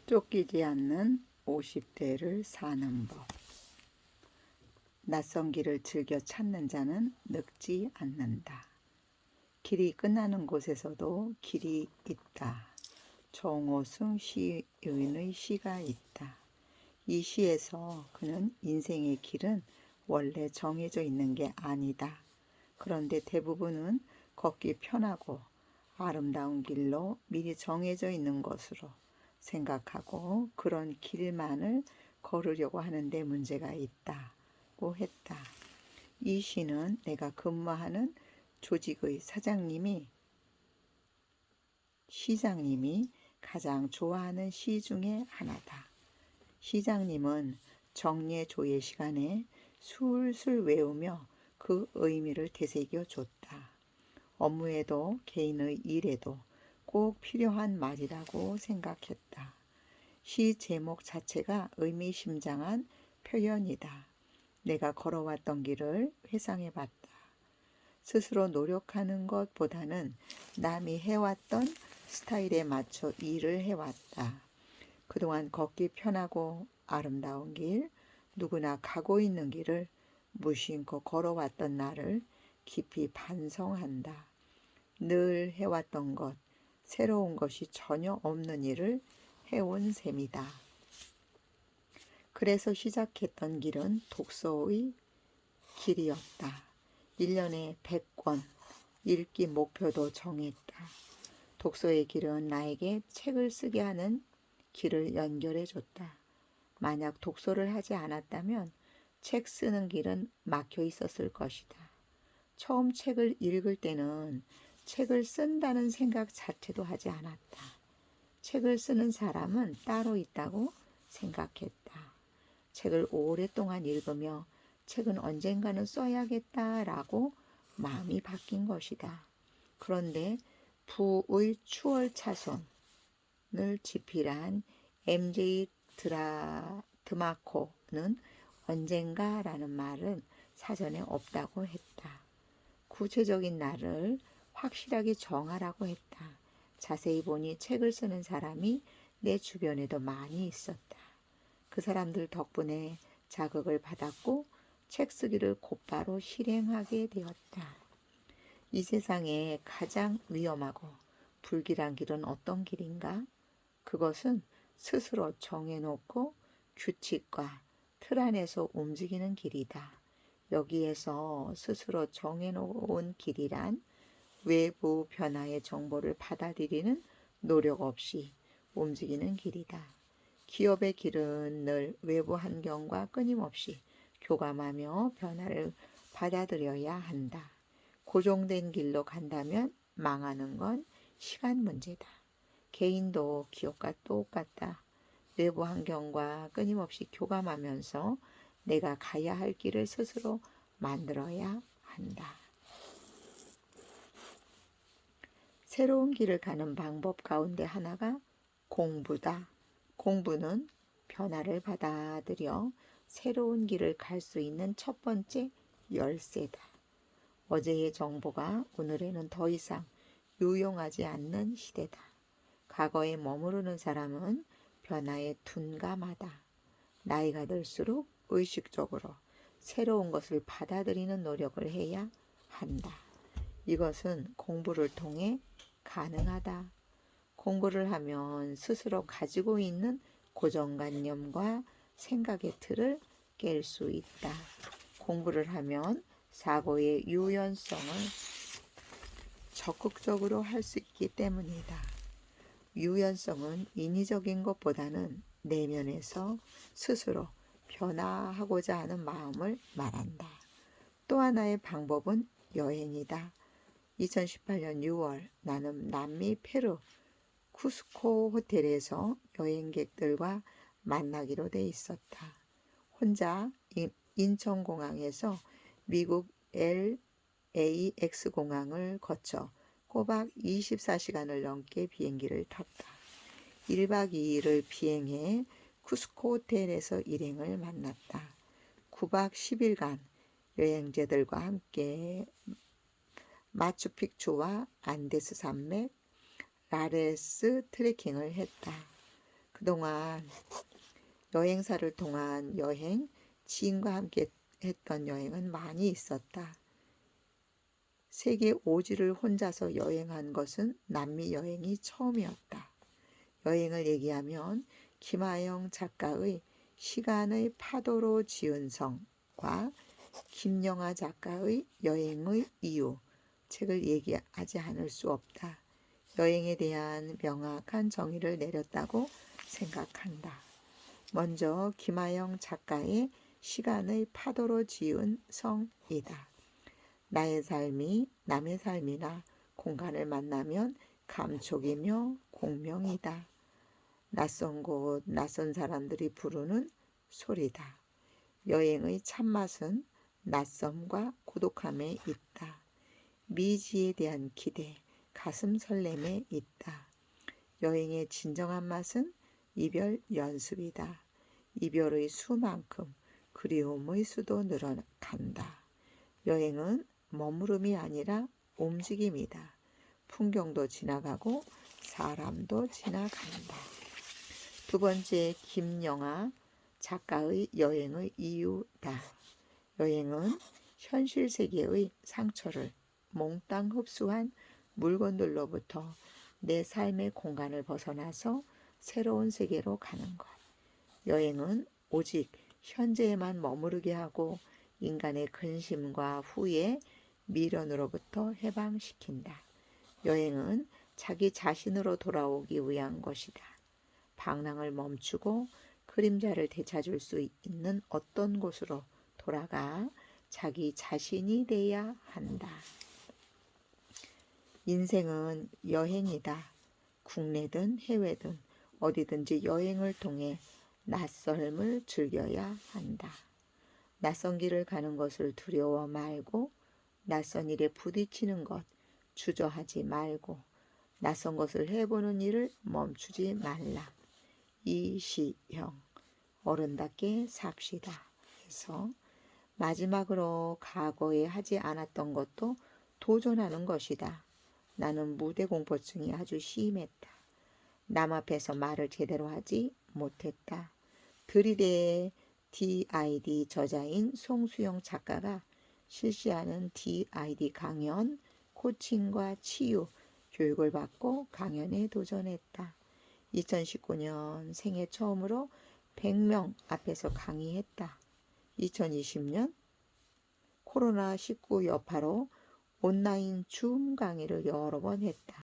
쫓기지 않는 50대를 사는 법. 낯선 길을 즐겨 찾는 자는 늙지 않는다. 길이 끝나는 곳에서도 길이 있다. 정호승 시인의 시가 있다. 이 시에서 그는 인생의 길은 원래 정해져 있는 게 아니다. 그런데 대부분은 걷기 편하고 아름다운 길로 미리 정해져 있는 것으로 생각하고 그런 길만을 걸으려고 하는데 문제가 있다고 했다. 이 시는 내가 근무하는 조직의 시장님이 가장 좋아하는 시 중에 하나다. 시장님은 정례조회 시간에 술술 외우며 그 의미를 되새겨 줬다. 업무에도 개인의 일에도 꼭 필요한 말이라고 생각했다. 시 제목 자체가 의미심장한 표현이다. 내가 걸어왔던 길을 회상해봤다. 스스로 노력하는 것보다는 남이 해왔던 스타일에 맞춰 일을 해왔다. 그동안 걷기 편하고 아름다운 길, 누구나 가고 있는 길을 무심코 걸어왔던 나를 깊이 반성한다. 늘 해왔던 것, 새로운 것이 전혀 없는 일을 해온 셈이다. 그래서 시작했던 길은 독서의 길이었다. 1년에 100권 읽기 목표도 정했다. 독서의 길은 나에게 책을 쓰게 하는 길을 연결해줬다. 만약 독서를 하지 않았다면 책 쓰는 길은 막혀 있었을 것이다. 처음 책을 읽을 때는 책을 쓴다는 생각 자체도 하지 않았다. 책을 쓰는 사람은 따로 있다고 생각했다. 책을 오랫동안 읽으며 책은 언젠가는 써야겠다라고 마음이 바뀐 것이다. 그런데 부의 추월 차선을 집필한 MJ 드마코는 언젠가라는 말은 사전에 없다고 했다. 구체적인 날을 확실하게 정하라고 했다. 자세히 보니 책을 쓰는 사람이 내 주변에도 많이 있었다. 그 사람들 덕분에 자극을 받았고 책 쓰기를 곧바로 실행하게 되었다. 이 세상에 가장 위험하고 불길한 길은 어떤 길인가? 그것은 스스로 정해놓고 규칙과 틀 안에서 움직이는 길이다. 여기에서 스스로 정해놓은 길이란 외부 변화의 정보를 받아들이는 노력 없이 움직이는 길이다. 기업의 길은 늘 외부 환경과 끊임없이 교감하며 변화를 받아들여야 한다. 고정된 길로 간다면 망하는 건 시간 문제다. 개인도 기업과 똑같다. 외부 환경과 끊임없이 교감하면서 내가 가야 할 길을 스스로 만들어야 한다. 새로운 길을 가는 방법 가운데 하나가 공부다. 공부는 변화를 받아들여 새로운 길을 갈 수 있는 첫 번째 열쇠다. 어제의 정보가 오늘에는 더 이상 유용하지 않는 시대다. 과거에 머무르는 사람은 변화에 둔감하다. 나이가 들수록 의식적으로 새로운 것을 받아들이는 노력을 해야 한다. 이것은 공부를 통해 가능하다. 공부를 하면 스스로 가지고 있는 고정관념과 생각의 틀을 깰 수 있다. 공부를 하면 사고의 유연성을 적극적으로 할 수 있기 때문이다. 유연성은 인위적인 것보다는 내면에서 스스로 변화하고자 하는 마음을 말한다. 또 하나의 방법은 여행이다. 2018년 6월 나는 남미 페루 쿠스코 호텔에서 여행객들과 만나기로 돼 있었다. 혼자 인천공항에서 미국 LAX 공항을 거쳐 꼬박 24시간을 넘게 비행기를 탔다. 1박 2일을 비행해 쿠스코 호텔에서 일행을 만났다. 9박 10일간 여행자들과 함께 마추픽추와 안데스 산맥, 라레스 트레킹을 했다. 그동안 여행사를 통한 여행, 지인과 함께 했던 여행은 많이 있었다. 세계 5지를 혼자서 여행한 것은 남미 여행이 처음이었다. 여행을 얘기하면 김하영 작가의 시간의 파도로 지은 성과 김영하 작가의 여행의 이유 책을 얘기하지 않을 수 없다. 여행에 대한 명확한 정의를 내렸다고 생각한다. 먼저 김하영 작가의 시간의 파도로 지은 성이다. 나의 삶이 남의 삶이나 공간을 만나면 감촉이며 공명이다. 낯선 곳, 낯선 사람들이 부르는 소리다. 여행의 참맛은 낯섦과 고독함에 있다. 미지에 대한 기대, 가슴 설렘에 있다. 여행의 진정한 맛은 이별 연습이다. 이별의 수만큼 그리움의 수도 늘어간다. 여행은 머무름이 아니라 움직임이다. 풍경도 지나가고 사람도 지나간다. 두 번째, 김영하 작가의 여행의 이유다. 여행은 현실 세계의 상처를 몽땅 흡수한 물건들로부터 내 삶의 공간을 벗어나서 새로운 세계로 가는 것. 여행은 오직 현재에만 머무르게 하고 인간의 근심과 후회, 미련으로부터 해방시킨다. 여행은 자기 자신으로 돌아오기 위한 것이다. 방랑을 멈추고 그림자를 되찾을 수 있는 어떤 곳으로 돌아가 자기 자신이 돼야 한다. 인생은 여행이다. 국내든 해외든 어디든지 여행을 통해 낯설음을 즐겨야 한다. 낯선 길을 가는 것을 두려워 말고 낯선 일에 부딪히는 것 주저하지 말고 낯선 것을 해보는 일을 멈추지 말라. 이시영 어른답게 삽시다. 그래서 마지막으로 과거에 하지 않았던 것도 도전하는 것이다. 나는 무대 공포증이 아주 심했다. 남 앞에서 말을 제대로 하지 못했다. 들이대의 DID 저자인 송수영 작가가 실시하는 DID 강연, 코칭과 치유, 교육을 받고 강연에 도전했다. 2019년 생애 처음으로 100명 앞에서 강의했다. 2020년 코로나19 여파로 온라인 줌 강의를 여러 번 했다.